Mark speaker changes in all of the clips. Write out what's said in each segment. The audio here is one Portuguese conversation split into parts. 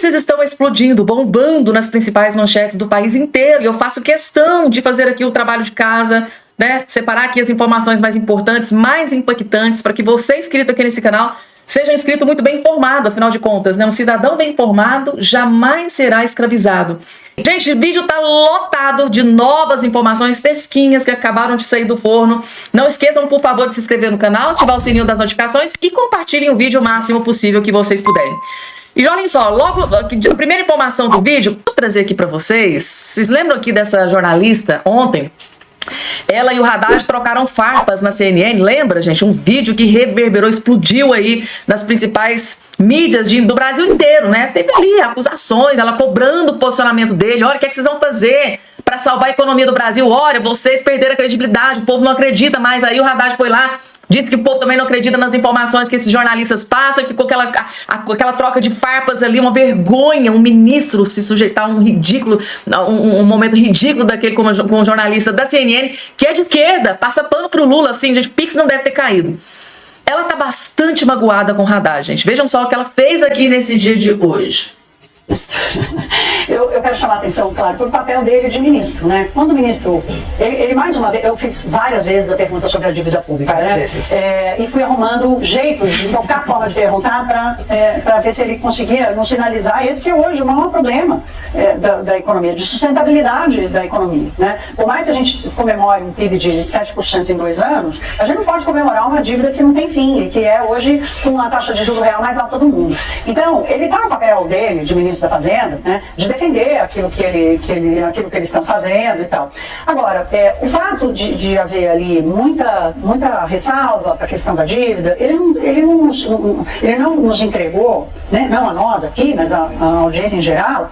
Speaker 1: Notícias estão explodindo, bombando nas principais manchetes do país inteiro, e eu faço questão de fazer aqui o trabalho de casa, né? Separar aqui as informações mais importantes, mais impactantes, para que você, inscrito aqui nesse canal, seja inscrito muito bem informado. Afinal de contas, né? Um cidadão bem informado jamais será escravizado. Gente, o vídeo tá lotado de novas informações fresquinhas que acabaram de sair do forno. Não esqueçam, por favor, de se inscrever no canal, ativar o sininho das notificações e compartilhem o vídeo o máximo possível que vocês puderem. E olhem só, logo, a primeira informação do vídeo, vou trazer aqui pra vocês. Vocês lembram aqui dessa jornalista ontem? Ela e o Haddad trocaram farpas na CNN, lembra, gente? Um vídeo que reverberou, explodiu aí nas principais mídias do Brasil inteiro, né? Teve ali acusações, ela cobrando o posicionamento dele. Olha, o que é que vocês vão fazer para salvar a economia do Brasil? Olha, vocês perderam a credibilidade, o povo não acredita mais. Aí o Haddad foi lá, disse que o povo também não acredita nas informações que esses jornalistas passam, e ficou aquela troca de farpas ali, uma vergonha, um ministro se sujeitar a um ridículo, um momento ridículo daquele com um jornalista da CNN, que é de esquerda, passa pano pro Lula, assim, gente, Pix não deve ter caído. Ela tá bastante magoada com o Haddad, gente. Vejam só o que ela fez aqui nesse dia de hoje.
Speaker 2: Eu quero chamar a atenção, claro, para o papel dele de ministro, né? Quando o ministro, ele mais uma vez, eu fiz várias vezes a pergunta sobre a dívida pública, né? E fui arrumando jeitos de qualquer forma de perguntar para ver se ele conseguia nos sinalizar esse que é hoje o maior problema da economia, de sustentabilidade da economia, né? Por mais que a gente comemore um PIB de 7% em 2 anos, a gente não pode comemorar uma dívida que não tem fim, e que é hoje com a taxa de juros real mais alta do mundo. Então, ele está no papel dele, de ministro da Fazenda, né, de defender aquilo que eles estão fazendo e tal. Agora, o fato de haver ali muita ressalva para a questão da dívida, ele não nos entregou, né, não a nós aqui, mas a audiência em geral,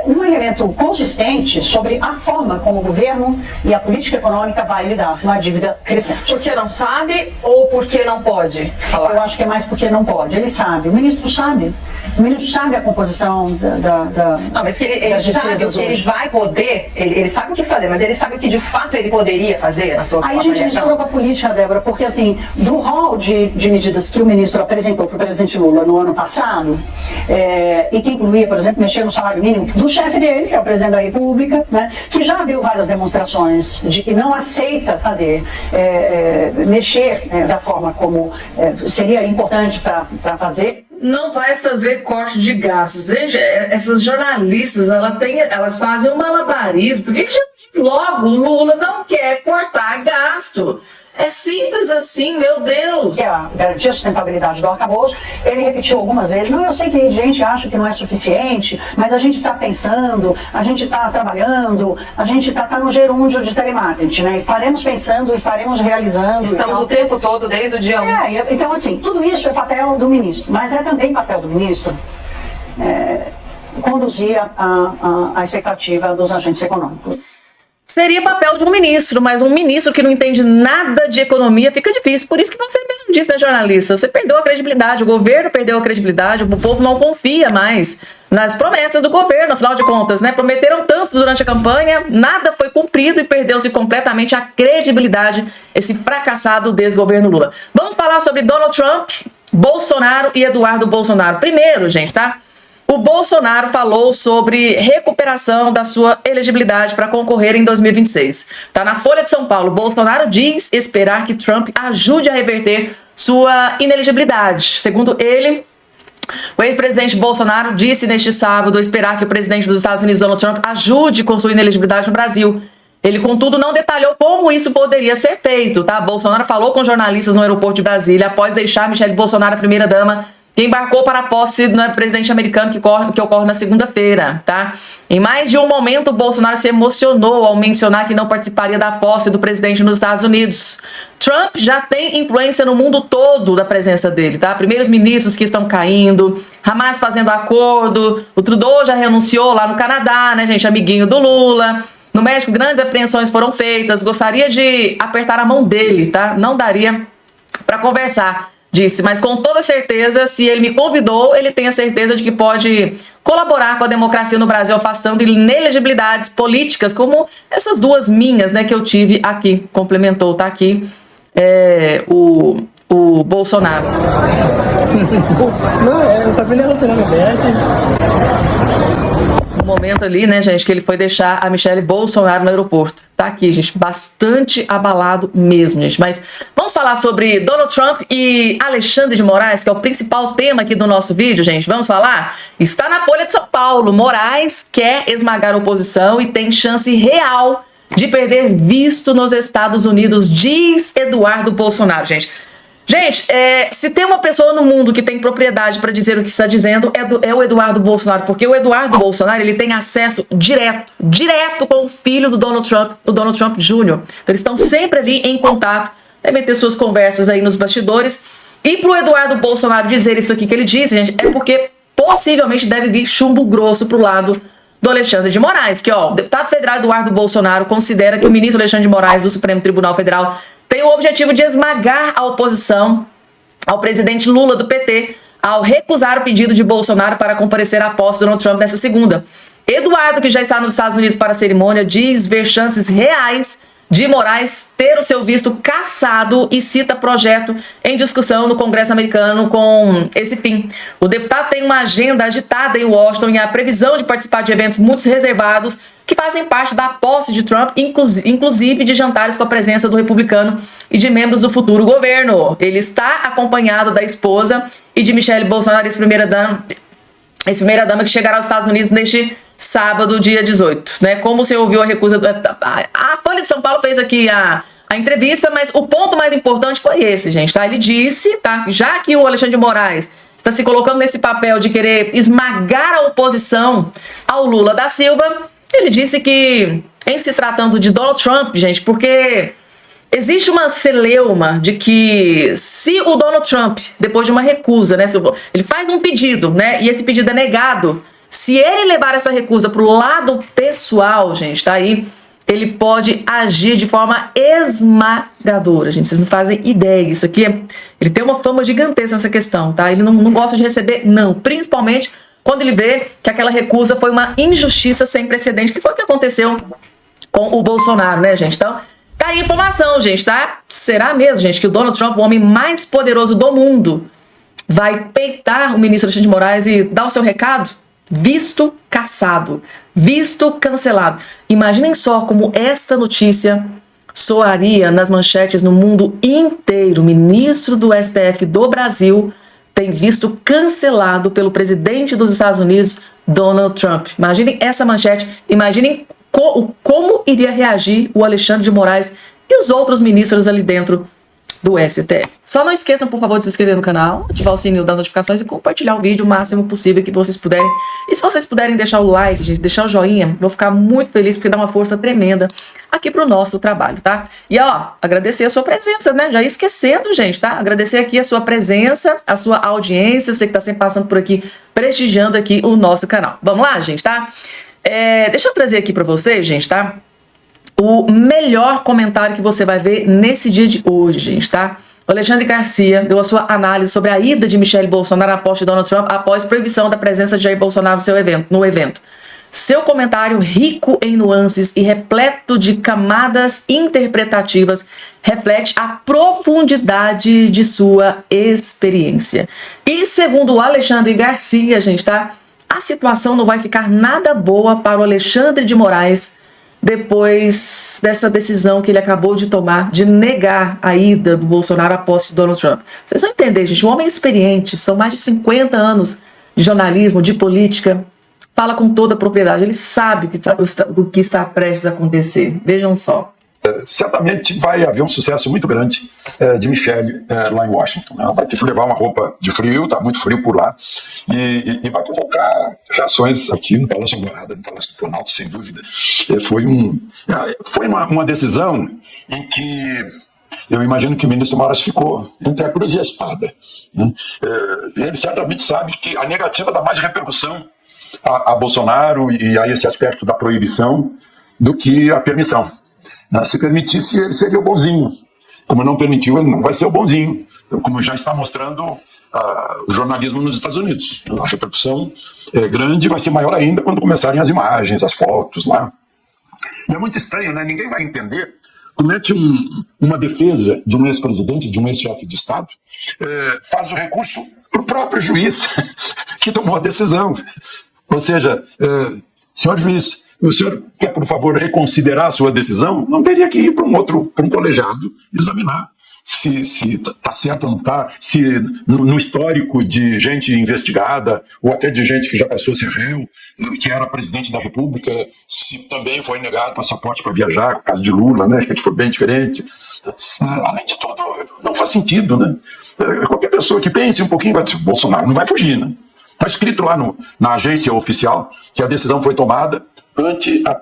Speaker 2: um elemento consistente sobre a forma como o governo e a política econômica vai lidar com a dívida crescente.
Speaker 3: Porque não sabe ou porque não pode falar?
Speaker 2: Eu acho que é mais porque não pode. Ele sabe, o ministro sabe a composição
Speaker 3: não, mas ele sabe o que ele vai poder, ele sabe o que fazer, mas ele sabe o que de fato ele poderia fazer na sua
Speaker 2: Aí a gente misturou com a política, Débora, porque assim, do rol de medidas que o ministro apresentou para o presidente Lula no ano passado, e que incluía, por exemplo, mexer no salário mínimo do chefe dele, que é o presidente da República, né, que já deu várias demonstrações de que não aceita fazer, mexer da forma como seria importante para fazer.
Speaker 1: Não vai fazer corte de gastos. Gente, essas jornalistas, elas fazem um malabarismo. Por que já diz logo, o Lula não quer cortar gasto? É simples assim, meu Deus.
Speaker 2: A garantia de sustentabilidade do arcabouço, ele repetiu algumas vezes, não, eu sei que a gente acha que não é suficiente, mas a gente está pensando, a gente está trabalhando, a gente está no gerúndio de telemarketing, né? Estaremos pensando, estaremos realizando.
Speaker 3: Estamos o tempo todo, desde o dia 1.
Speaker 2: Então assim, tudo isso é papel do ministro, mas é também papel do ministro conduzir a expectativa dos agentes econômicos.
Speaker 1: Seria papel de um ministro, mas um ministro que não entende nada de economia fica difícil. Por isso que você mesmo disse, né, jornalista? Você perdeu a credibilidade, o governo perdeu a credibilidade, o povo não confia mais nas promessas do governo, afinal de contas, né? Prometeram tanto durante a campanha, nada foi cumprido e perdeu-se completamente a credibilidade, esse fracassado desgoverno Lula. Vamos falar sobre Donald Trump, Bolsonaro e Eduardo Bolsonaro. Primeiro, gente, tá? O Bolsonaro falou sobre recuperação da sua elegibilidade para concorrer em 2026. Tá na Folha de São Paulo. Bolsonaro diz esperar que Trump ajude a reverter sua inelegibilidade. Segundo ele, o ex-presidente Bolsonaro disse neste sábado esperar que o presidente dos Estados Unidos, Donald Trump, ajude com sua inelegibilidade no Brasil. Ele, contudo, não detalhou como isso poderia ser feito, tá? Bolsonaro falou com jornalistas no aeroporto de Brasília após deixar Michele Bolsonaro, a primeira-dama, que embarcou para a posse do presidente americano que ocorre na segunda-feira, tá? Em mais de um momento, o Bolsonaro se emocionou ao mencionar que não participaria da posse do presidente nos Estados Unidos. Trump já tem influência no mundo todo da presença dele, tá? Primeiros ministros que estão caindo, Hamas fazendo acordo, o Trudeau já renunciou lá no Canadá, né, gente? Amiguinho do Lula. No México, grandes apreensões foram feitas. Gostaria de apertar a mão dele, tá? Não daria para conversar. Disse, mas com toda certeza, se ele me convidou, ele tem a certeza de que pode colaborar com a democracia no Brasil, afastando inelegibilidades políticas, como essas duas minhas, né, que eu tive aqui. Complementou, tá aqui, o Bolsonaro.
Speaker 4: Não, eu também não sei,
Speaker 1: momento ali, né, gente, que ele foi deixar a Michelle Bolsonaro no aeroporto. Tá aqui, gente, bastante abalado mesmo, gente. Mas vamos falar sobre Donald Trump e Alexandre de Moraes, que é o principal tema aqui do nosso vídeo, gente. Vamos falar? Está na Folha de São Paulo. Moraes quer esmagar a oposição e tem chance real de perder visto nos Estados Unidos, diz Eduardo Bolsonaro, gente. Gente, se tem uma pessoa no mundo que tem propriedade para dizer o que está dizendo, é o Eduardo Bolsonaro, porque o Eduardo Bolsonaro, ele tem acesso direto com o filho do Donald Trump, o Donald Trump Jr. Então, eles estão sempre ali em contato, devem ter suas conversas aí nos bastidores. E pro Eduardo Bolsonaro dizer isso aqui que ele disse, gente, é porque possivelmente deve vir chumbo grosso pro lado do Alexandre de Moraes, que ó, o deputado federal Eduardo Bolsonaro considera que o ministro Alexandre de Moraes do Supremo Tribunal Federal tem o objetivo de esmagar a oposição ao presidente Lula do PT ao recusar o pedido de Bolsonaro para comparecer à posse de Donald Trump nessa segunda. Eduardo, que já está nos Estados Unidos para a cerimônia, diz ver chances reais de Moraes ter o seu visto cassado e cita projeto em discussão no Congresso americano com esse fim. O deputado tem uma agenda agitada em Washington e a previsão de participar de eventos muito reservados que fazem parte da posse de Trump, inclusive de jantares com a presença do republicano e de membros do futuro governo. Ele está acompanhado da esposa e de Michelle Bolsonaro, ex-primeira-dama, que chegará aos Estados Unidos neste sábado, dia 18. Né? Como você ouviu a recusa... A Folha de São Paulo fez aqui a entrevista, mas o ponto mais importante foi esse, gente. Tá? Ele disse, tá? Já que o Alexandre de Moraes está se colocando nesse papel de querer esmagar a oposição ao Lula da Silva, ele disse que, em se tratando de Donald Trump, gente, porque existe uma celeuma de que se o Donald Trump, depois de uma recusa, né, ele faz um pedido, né, e esse pedido é negado, se ele levar essa recusa pro lado pessoal, gente, tá aí, ele pode agir de forma esmagadora, gente, vocês não fazem ideia, isso aqui ele tem uma fama gigantesca nessa questão, tá, ele não gosta de receber não, principalmente quando ele vê que aquela recusa foi uma injustiça sem precedente, que foi o que aconteceu com o Bolsonaro, né, gente? Então, tá aí a informação, gente, tá? Será mesmo, gente, que o Donald Trump, o homem mais poderoso do mundo, vai peitar o ministro Alexandre de Moraes e dar o seu recado? Visto cassado, visto cancelado. Imaginem só como esta notícia soaria nas manchetes no mundo inteiro. O ministro do STF do Brasil tem visto cancelado pelo presidente dos Estados Unidos, Donald Trump. Imaginem essa manchete, imaginem como iria reagir o Alexandre de Moraes e os outros ministros ali dentro do STF. Só não esqueçam, por favor, de se inscrever no canal, ativar o sininho das notificações e compartilhar o vídeo o máximo possível que vocês puderem. E se vocês puderem deixar o like, gente, deixar o joinha, vou ficar muito feliz porque dá uma força tremenda aqui pro nosso trabalho, tá? E ó, agradecer a sua presença, né? Já ia esquecendo, gente, tá? Agradecer aqui a sua presença, a sua audiência, você que tá sempre passando por aqui, prestigiando aqui o nosso canal. Vamos lá, gente, tá? Deixa eu trazer aqui pra vocês, gente, tá? O melhor comentário que você vai ver nesse dia de hoje, gente, tá? O Alexandre Garcia deu a sua análise sobre a ida de Michelle Bolsonaro à posse de Donald Trump após proibição da presença de Jair Bolsonaro no evento. Seu comentário, rico em nuances e repleto de camadas interpretativas, reflete a profundidade de sua experiência. E segundo o Alexandre Garcia, gente, tá? A situação não vai ficar nada boa para o Alexandre de Moraes depois dessa decisão que ele acabou de tomar de negar a ida do Bolsonaro à posse de Donald Trump. Vocês vão entender, gente, um homem experiente, são mais de 50 anos de jornalismo, de política, fala com toda a propriedade, ele sabe do que está prestes a acontecer. Vejam só.
Speaker 4: Certamente vai haver um sucesso muito grande de Michelle lá em Washington. Ela vai ter que levar uma roupa de frio, tá muito frio por lá, e vai provocar reações aqui no Palácio Alvorada, no Palácio do Planalto, sem dúvida. Foi uma decisão em que eu imagino que o ministro Moraes ficou entre a cruz e a espada. Né? Ele certamente sabe que a negativa dá mais repercussão a Bolsonaro e a esse aspecto da proibição do que a permissão. Se permitisse, ele seria o bonzinho. Como não permitiu, ele não vai ser o bonzinho. Então, como já está mostrando o jornalismo nos Estados Unidos. A repercussão é grande, vai ser maior ainda quando começarem as imagens, as fotos lá. E é muito estranho, né? Ninguém vai entender como é que uma defesa de um ex-presidente, de um ex-chefe de Estado, faz o recurso para o próprio juiz que tomou a decisão. Ou seja, senhor juiz, o senhor quer, por favor, reconsiderar a sua decisão? Não teria que ir para um colegiado examinar se está certo ou não está, se no histórico de gente investigada, ou até de gente que já passou a ser réu, que era presidente da República, se também foi negado passaporte para viajar, no caso de Lula, né, que foi bem diferente. Além de tudo, não faz sentido, né? Qualquer pessoa que pense um pouquinho vai dizer, Bolsonaro não vai fugir, né? Está escrito lá na agência oficial que a decisão foi tomada ante a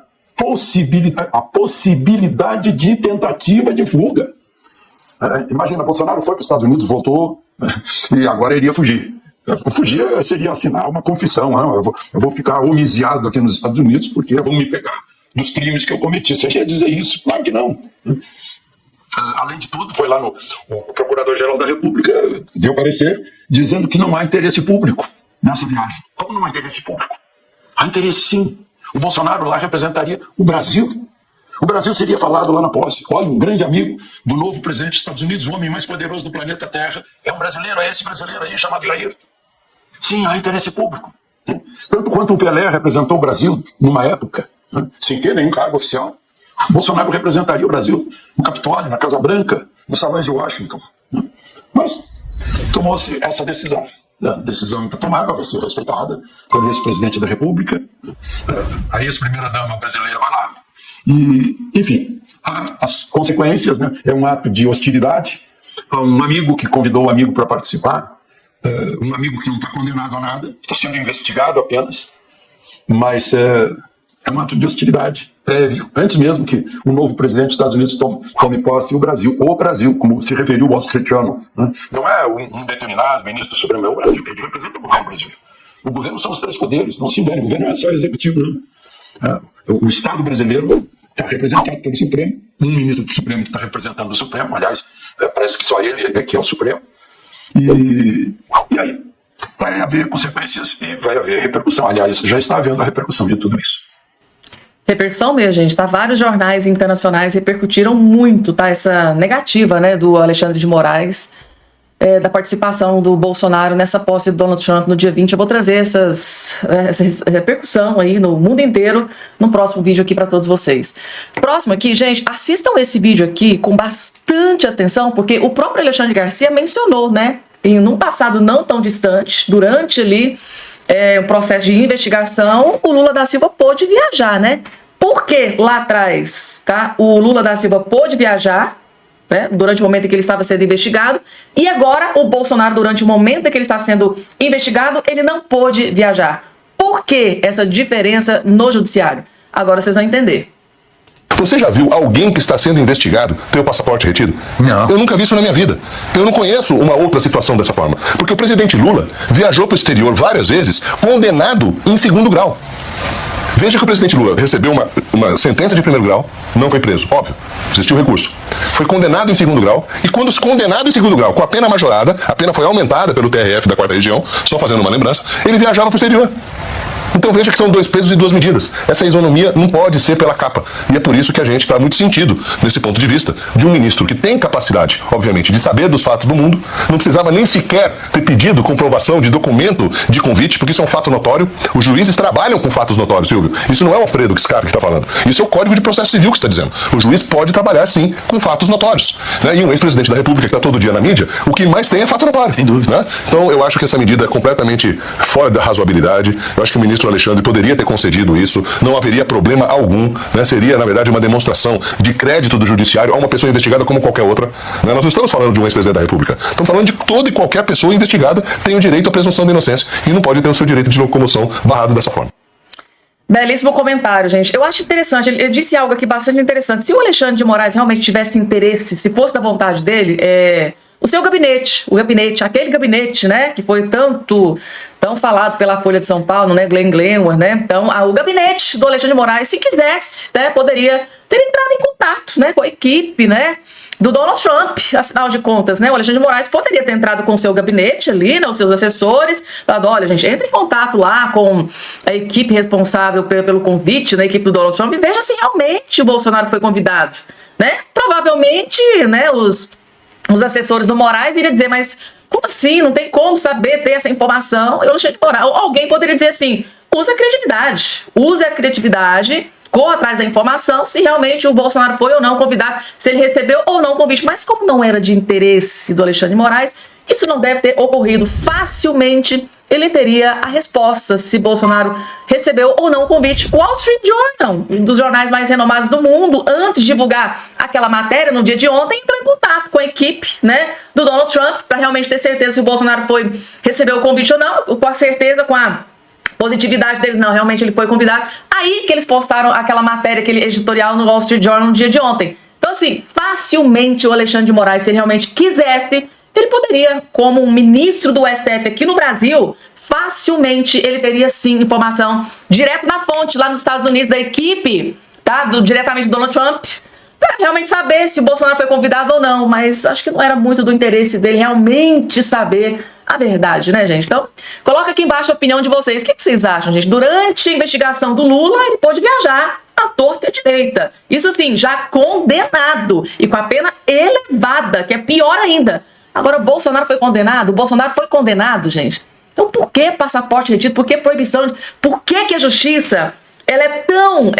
Speaker 4: possibilidade de tentativa de fuga. Imagina, Bolsonaro foi para os Estados Unidos, voltou e agora iria fugir. Fugir seria assinar uma confissão. Não? Eu vou ficar homiciado aqui nos Estados Unidos porque vão me pegar dos crimes que eu cometi. Você ia dizer isso? Claro que não. Além de tudo, foi lá o Procurador-Geral da República deu parecer dizendo que não há interesse público nessa viagem. Como não há interesse público? Há interesse, sim. O Bolsonaro lá representaria o Brasil. O Brasil seria falado lá na posse. Olha, um grande amigo do novo presidente dos Estados Unidos, o homem mais poderoso do planeta Terra, é um brasileiro, é esse brasileiro aí chamado Jair. Sim, há interesse público. Tanto quanto o Pelé representou o Brasil numa época, sem ter nenhum cargo oficial, Bolsonaro representaria o Brasil no Capitólio, na Casa Branca, nos salões de Washington. Mas tomou-se essa decisão. A decisão está tomada, vai ser respeitada pelo ex-presidente da República, a ex-primeira-dama brasileira vai lá. E, enfim, as consequências, né? É um ato de hostilidade a um amigo que convidou o amigo para participar, um amigo que não está condenado a nada, está sendo investigado apenas, mas é um ato de hostilidade prévio, antes mesmo que o novo presidente dos Estados Unidos tome posse, o Brasil, como se referiu o Wall Street Journal, né? Não é um determinado ministro do Supremo, é o Brasil, ele representa o governo brasileiro. O governo são os três poderes, não se engane, o governo não é só executivo, não. O Estado brasileiro está representado pelo Supremo, um ministro do Supremo que está representando o Supremo, aliás, parece que só ele é que é o Supremo, e aí vai haver consequências e vai haver repercussão, aliás, já está havendo a repercussão de tudo isso.
Speaker 1: Repercussão mesmo, gente, tá? Vários jornais internacionais repercutiram muito, tá? Essa negativa, né, do Alexandre de Moraes, da participação do Bolsonaro nessa posse do Donald Trump no dia 20. Eu vou trazer essa repercussão aí no mundo inteiro no próximo vídeo aqui para todos vocês. Próximo aqui, gente, assistam esse vídeo aqui com bastante atenção, porque o próprio Alexandre Garcia mencionou, né, num passado não tão distante, durante ali o processo de investigação, o Lula da Silva pôde viajar, né? Por que lá atrás, tá? O Lula da Silva pôde viajar, né, durante o momento em que ele estava sendo investigado, e agora o Bolsonaro, durante o momento em que ele está sendo investigado, ele não pôde viajar. Por que essa diferença no judiciário? Agora vocês vão entender.
Speaker 5: Você já viu alguém que está sendo investigado ter o passaporte retido?
Speaker 4: Não.
Speaker 5: Eu nunca vi isso na minha vida. Eu não conheço uma outra situação dessa forma. Porque o presidente Lula viajou para o exterior várias vezes, condenado em segundo grau. Veja que o presidente Lula recebeu uma sentença de primeiro grau, não foi preso, óbvio, existiu recurso. Foi condenado em segundo grau, e quando condenado em segundo grau, com a pena majorada, a pena foi aumentada pelo TRF da 4ª Região, só fazendo uma lembrança, ele viajava para o exterior. Então veja que são 2 pesos e 2 medidas. Essa isonomia não pode ser pela capa. E é por isso que a gente está muito sentido, nesse ponto de vista, de um ministro que tem capacidade, obviamente, de saber dos fatos do mundo, não precisava nem sequer ter pedido comprovação de documento de convite, porque isso é um fato notório. Os juízes trabalham com fatos notórios, Silvio. Isso não é o Alfredo Scarpa que está falando. Isso é o Código de Processo Civil que está dizendo. O juiz pode trabalhar, sim, com fatos notórios. Né? E um ex-presidente da República que está todo dia na mídia, o que mais tem é fato notório. Sem dúvida. Né? Então eu acho que essa medida é completamente fora da razoabilidade. Eu acho que o ministro Alexandre poderia ter concedido isso, não haveria problema algum, né? Seria, na verdade, uma demonstração de crédito do judiciário a uma pessoa investigada como qualquer outra. Né? Nós não estamos falando de um ex-presidente da República, estamos falando de toda e qualquer pessoa investigada tem o direito à presunção de inocência e não pode ter o seu direito de locomoção barrado dessa forma.
Speaker 1: Belíssimo comentário, gente. Eu acho interessante, ele disse algo aqui bastante interessante. Se o Alexandre de Moraes realmente tivesse interesse, se fosse da vontade dele, o seu gabinete, aquele gabinete, né, que foi tão falado pela Folha de São Paulo, né, Glenn Greenwald, né, então o gabinete do Alexandre de Moraes, se quisesse, né, poderia ter entrado em contato, né, com a equipe, né, do Donald Trump, afinal de contas, né, o Alexandre de Moraes poderia ter entrado com o seu gabinete ali, né, os seus assessores, falado, olha, gente, entre em contato lá com a equipe responsável pelo convite, né, a equipe do Donald Trump, e veja se realmente o Bolsonaro foi convidado, né, provavelmente, né, os assessores do Moraes iriam dizer, mas como assim? Não tem como saber, ter essa informação. Eu não sei de moral. Alguém poderia dizer assim, use a criatividade. Use a criatividade, corra atrás da informação, se realmente o Bolsonaro foi ou não convidado, se ele recebeu ou não o convite. Mas como não era de interesse do Alexandre de Moraes, isso não deve ter ocorrido. Facilmente ele teria a resposta se Bolsonaro recebeu ou não o convite. O Wall Street Journal, um dos jornais mais renomados do mundo, antes de divulgar aquela matéria no dia de ontem, entrou em contato com a equipe, né, do Donald Trump para realmente ter certeza se o Bolsonaro recebeu o convite ou não, com a certeza, com a positividade deles, não, realmente ele foi convidado. Aí que eles postaram aquela matéria, aquele editorial no Wall Street Journal no dia de ontem. Então, assim, facilmente o Alexandre de Moraes, se ele realmente quisesse, ele poderia, como um ministro do STF aqui no Brasil, facilmente ele teria sim informação direto na fonte lá nos Estados Unidos da equipe, tá? Diretamente do Donald Trump, para realmente saber se o Bolsonaro foi convidado ou não. Mas acho que não era muito do interesse dele realmente saber a verdade, né, gente? Então, coloca aqui embaixo a opinião de vocês. O que vocês acham, gente? Durante a investigação do Lula, ele pôde viajar à torta e à direita. Isso sim, já condenado e com a pena elevada, que é pior ainda. Agora, o Bolsonaro foi condenado? O Bolsonaro foi condenado, gente. Então, por que passaporte retido? Por que proibição? Por que a justiça ela é tão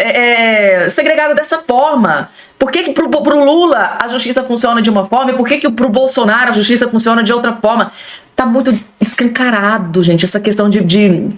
Speaker 1: segregada dessa forma? Por que pro Lula a justiça funciona de uma forma e por que pro Bolsonaro a justiça funciona de outra forma? Tá muito escancarado, gente, essa questão de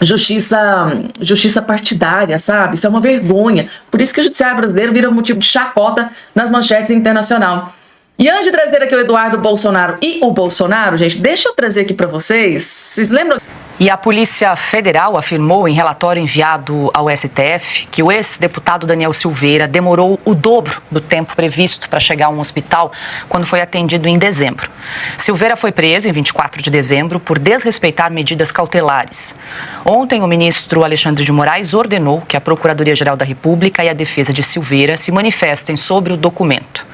Speaker 1: justiça partidária, sabe? Isso é uma vergonha. Por isso que o judiciário brasileiro vira motivo de chacota nas manchetes internacional. E antes de trazer aqui o Eduardo Bolsonaro e o Bolsonaro, gente, deixa eu trazer aqui para vocês. Vocês lembram?
Speaker 6: E a Polícia Federal afirmou em relatório enviado ao STF que o ex-deputado Daniel Silveira demorou o dobro do tempo previsto para chegar a um hospital quando foi atendido em dezembro. Silveira foi preso em 24 de dezembro por desrespeitar medidas cautelares. Ontem, o ministro Alexandre de Moraes ordenou que a Procuradoria-Geral da República e a defesa de Silveira se manifestem sobre o documento.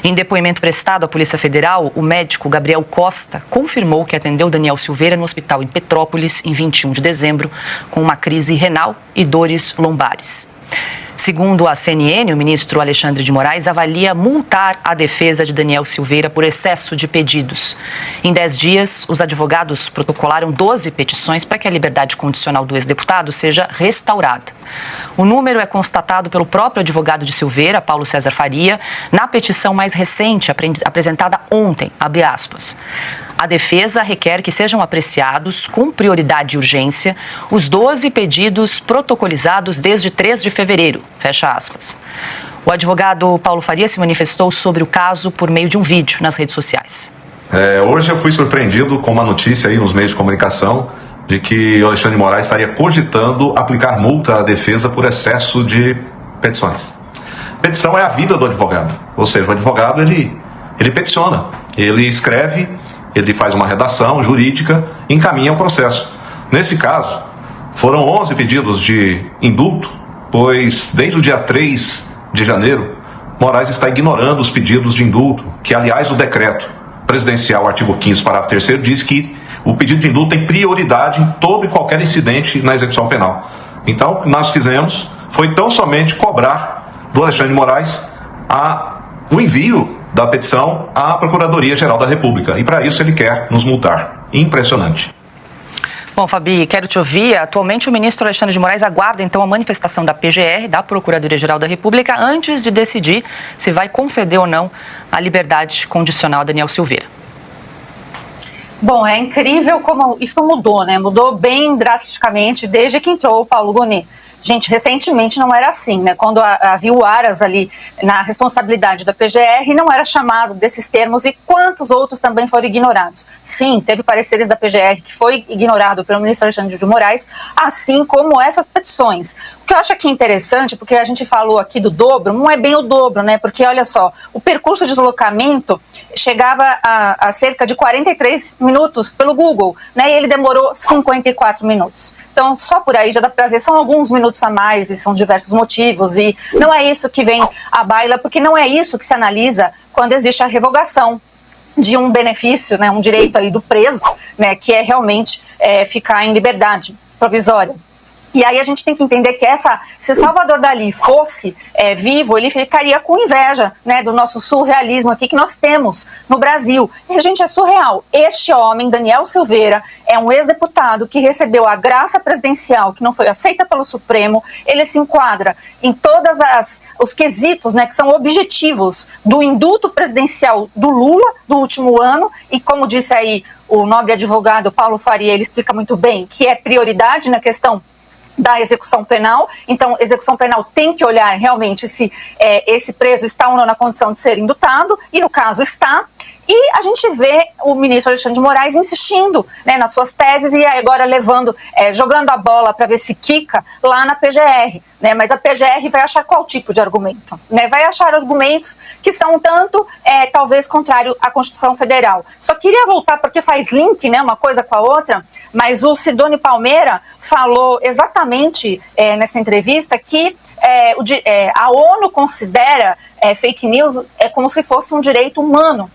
Speaker 6: Em depoimento prestado à Polícia Federal, o médico Gabriel Costa confirmou que atendeu Daniel Silveira no hospital em Petrópolis em 21 de dezembro, com uma crise renal e dores lombares. Segundo a CNN, o ministro Alexandre de Moraes avalia multar a defesa de Daniel Silveira por excesso de pedidos. Em 10 dias, os advogados protocolaram 12 petições para que a liberdade condicional do ex-deputado seja restaurada. O número é constatado pelo próprio advogado de Silveira, Paulo César Faria, na petição mais recente apresentada ontem, abre aspas. A defesa requer que sejam apreciados, com prioridade e urgência, os 12 pedidos protocolizados desde 3 de fevereiro, fecha aspas. O advogado Paulo Faria se manifestou sobre o caso por meio de um vídeo nas redes sociais.
Speaker 7: Hoje eu fui surpreendido com uma notícia aí nos meios de comunicação de que o Alexandre de Moraes estaria cogitando aplicar multa à defesa por excesso de petições. Petição é a vida do advogado, ou seja, o advogado ele peticiona, ele escreve, ele faz uma redação jurídica e encaminha o processo. Nesse caso, foram 11 pedidos de indulto, pois desde o dia 3 de janeiro, Moraes está ignorando os pedidos de indulto, que aliás o decreto presidencial, artigo 5º, parágrafo 3º, diz que o pedido de indulto tem prioridade em todo e qualquer incidente na execução penal. Então, o que nós fizemos foi tão somente cobrar do Alexandre de Moraes o envio da petição à Procuradoria-Geral da República. E para isso ele quer nos multar. Impressionante.
Speaker 6: Bom, Fabi, quero te ouvir. Atualmente o ministro Alexandre de Moraes aguarda então a manifestação da PGR, da Procuradoria-Geral da República, antes de decidir se vai conceder ou não a liberdade condicional a Daniel Silveira.
Speaker 8: Bom, é incrível como isso mudou, né? Mudou bem drasticamente desde que entrou o Paulo Gonet. Gente, recentemente não era assim, né? Quando havia o Aras ali na responsabilidade da PGR, não era chamado desses termos e quantos outros também foram ignorados. Sim, teve pareceres da PGR que foi ignorado pelo ministro Alexandre de Moraes, assim como essas petições. O que eu acho aqui interessante, porque a gente falou aqui do dobro, não é bem o dobro, né? Porque olha só, o percurso de deslocamento chegava a cerca de 43 minutos pelo Google, né? E ele demorou 54 minutos. Então, só por aí já dá para ver, são alguns minutos a mais e são diversos motivos e não é isso que vem à baila, porque não é isso que se analisa quando existe a revogação de um benefício, né, um direito aí do preso, né, que é realmente ficar em liberdade provisória. E aí a gente tem que entender que se Salvador Dalí fosse vivo, ele ficaria com inveja, né, do nosso surrealismo aqui que nós temos no Brasil. E, gente, é surreal. Este homem, Daniel Silveira, é um ex-deputado que recebeu a graça presidencial, que não foi aceita pelo Supremo. Ele se enquadra em todos os quesitos, né, que são objetivos do indulto presidencial do Lula do último ano. E como disse aí o nobre advogado Paulo Faria, ele explica muito bem que é prioridade na questão da execução penal. Então, execução penal tem que olhar realmente se esse preso está ou não na condição de ser indultado, e no caso está. E a gente vê o ministro Alexandre de Moraes insistindo, né, nas suas teses e agora jogando a bola para ver se quica lá na PGR. Né, mas a PGR vai achar qual tipo de argumento? Né? Vai achar argumentos que são um tanto, talvez, contrário à Constituição Federal. Só queria voltar, porque faz link, né, uma coisa com a outra, mas o Sidônio Palmeira falou exatamente nessa entrevista que a ONU considera fake news como se fosse um direito humano.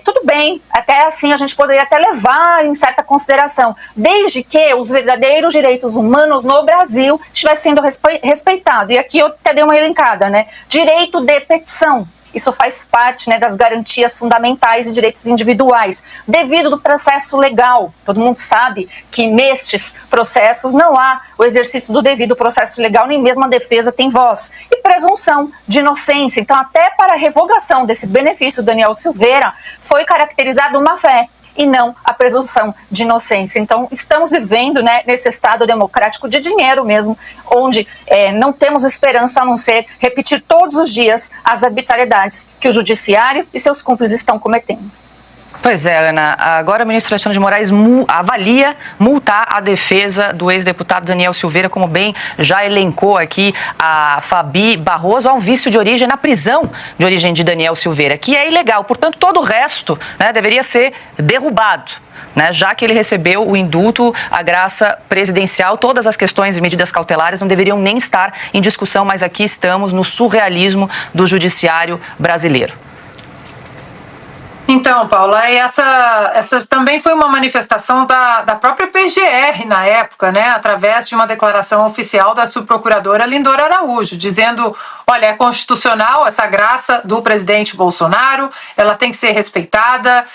Speaker 8: Tudo bem, até assim a gente poderia até levar em certa consideração, desde que os verdadeiros direitos humanos no Brasil estivessem sendo respeitados. E aqui eu até dei uma elencada, né? Direito de petição. Isso faz parte, né, das garantias fundamentais e direitos individuais, devido do processo legal. Todo mundo sabe que nestes processos não há o exercício do devido processo legal, nem mesmo a defesa tem voz. E presunção de inocência. Então, até para a revogação desse benefício, Daniel Silveira, foi caracterizada uma fé e não a presunção de inocência. Então, estamos vivendo, né, nesse Estado democrático de dinheiro mesmo, onde não temos esperança a não ser repetir todos os dias as arbitrariedades que o judiciário e seus cúmplices estão cometendo.
Speaker 6: Pois é, Ana. Agora o ministro Alexandre de Moraes avalia multar a defesa do ex-deputado Daniel Silveira, como bem já elencou aqui a Fabi Barroso, ao vício de origem na prisão de origem de Daniel Silveira, que é ilegal. Portanto, todo o resto, né, deveria ser derrubado. Né, já que ele recebeu o indulto, a graça presidencial, todas as questões e medidas cautelares não deveriam nem estar em discussão, mas aqui estamos no surrealismo do judiciário brasileiro.
Speaker 9: Então, Paula, essa também foi uma manifestação da própria PGR na época, né, através de uma declaração oficial da subprocuradora Lindora Araújo, dizendo, olha, é constitucional essa graça do presidente Bolsonaro, ela tem que ser respeitada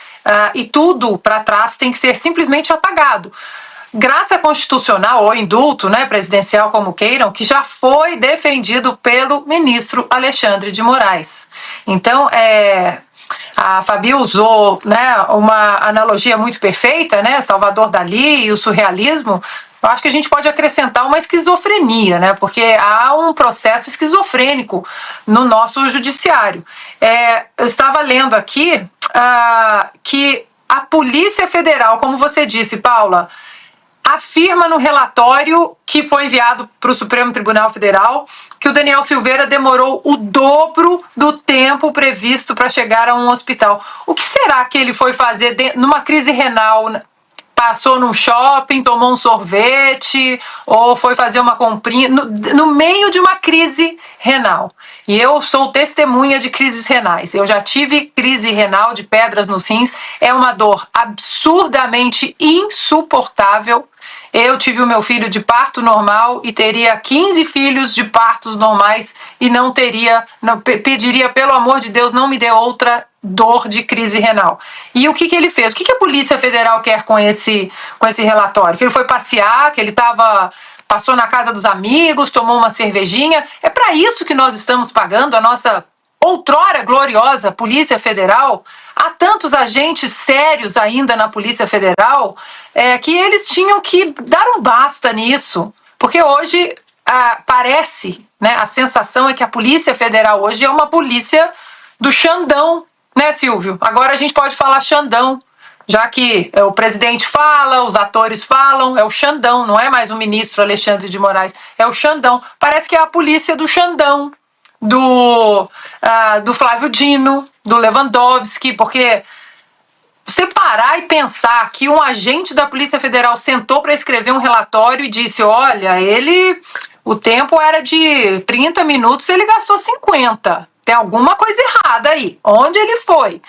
Speaker 9: e tudo para trás tem que ser simplesmente apagado. Graça constitucional ou indulto, né, presidencial, como queiram, que já foi defendido pelo ministro Alexandre de Moraes. Então, a Fabi usou, né, uma analogia muito perfeita, né, Salvador Dalí e o surrealismo. Eu acho que a gente pode acrescentar uma esquizofrenia, né, porque há um processo esquizofrênico no nosso judiciário. Eu estava lendo aqui que a Polícia Federal, como você disse, Paula, afirma no relatório que foi enviado para o Supremo Tribunal Federal que o Daniel Silveira demorou o dobro do tempo previsto para chegar a um hospital. O que será que ele foi fazer numa crise renal? Passou num shopping, tomou um sorvete ou foi fazer uma comprinha no meio de uma crise renal. E eu sou testemunha de crises renais. Eu já tive crise renal de pedras nos rins. É uma dor absurdamente insuportável. Eu tive o meu filho de parto normal e teria 15 filhos de partos normais e pediria, pelo amor de Deus, não me dê outra dor de crise renal. E o que ele fez? O que a Polícia Federal quer com esse relatório? Que ele foi passear, que ele passou na casa dos amigos, tomou uma cervejinha. É para isso que nós estamos pagando a nossa outrora gloriosa Polícia Federal. Há tantos agentes sérios ainda na Polícia Federal que eles tinham que dar um basta nisso. Porque hoje parece, né, a sensação é que a Polícia Federal hoje é uma polícia do Xandão, né, Silvio? Agora a gente pode falar Xandão, já que o presidente fala, os atores falam, é o Xandão, não é mais o ministro Alexandre de Moraes, é o Xandão. Parece que é a polícia do Xandão, do Flávio Dino, do Lewandowski, porque você parar e pensar que um agente da Polícia Federal sentou para escrever um relatório e disse, olha, o tempo era de 30 minutos, ele gastou 50. Tem alguma coisa errada aí. Onde ele foi?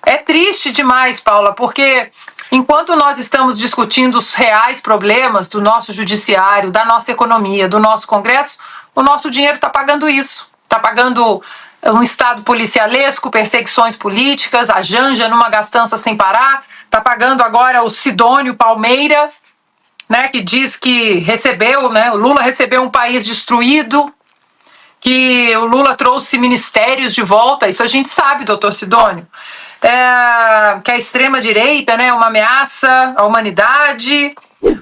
Speaker 9: É triste demais, Paula, porque enquanto nós estamos discutindo os reais problemas do nosso judiciário, da nossa economia, do nosso Congresso, o nosso dinheiro está pagando isso. Está pagando um Estado policialesco, perseguições políticas, a Janja numa gastança sem parar, está pagando agora o Sidônio Palmeira, né, que diz que recebeu, né, o Lula recebeu um país destruído, que o Lula trouxe ministérios de volta, isso a gente sabe, doutor Sidônio, que a extrema-direita, né, é uma ameaça à humanidade.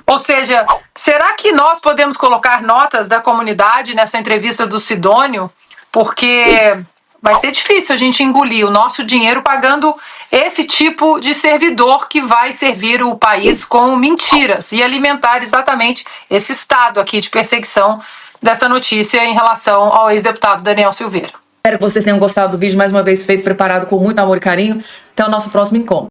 Speaker 9: Ou seja, será que nós podemos colocar notas da comunidade nessa entrevista do Sidônio? Porque vai ser difícil a gente engolir o nosso dinheiro pagando esse tipo de servidor que vai servir o país com mentiras e alimentar exatamente esse estado aqui de perseguição dessa notícia em relação ao ex-deputado Daniel Silveira.
Speaker 1: Espero que vocês tenham gostado do vídeo, mais uma vez feito, preparado com muito amor e carinho. Até o nosso próximo encontro.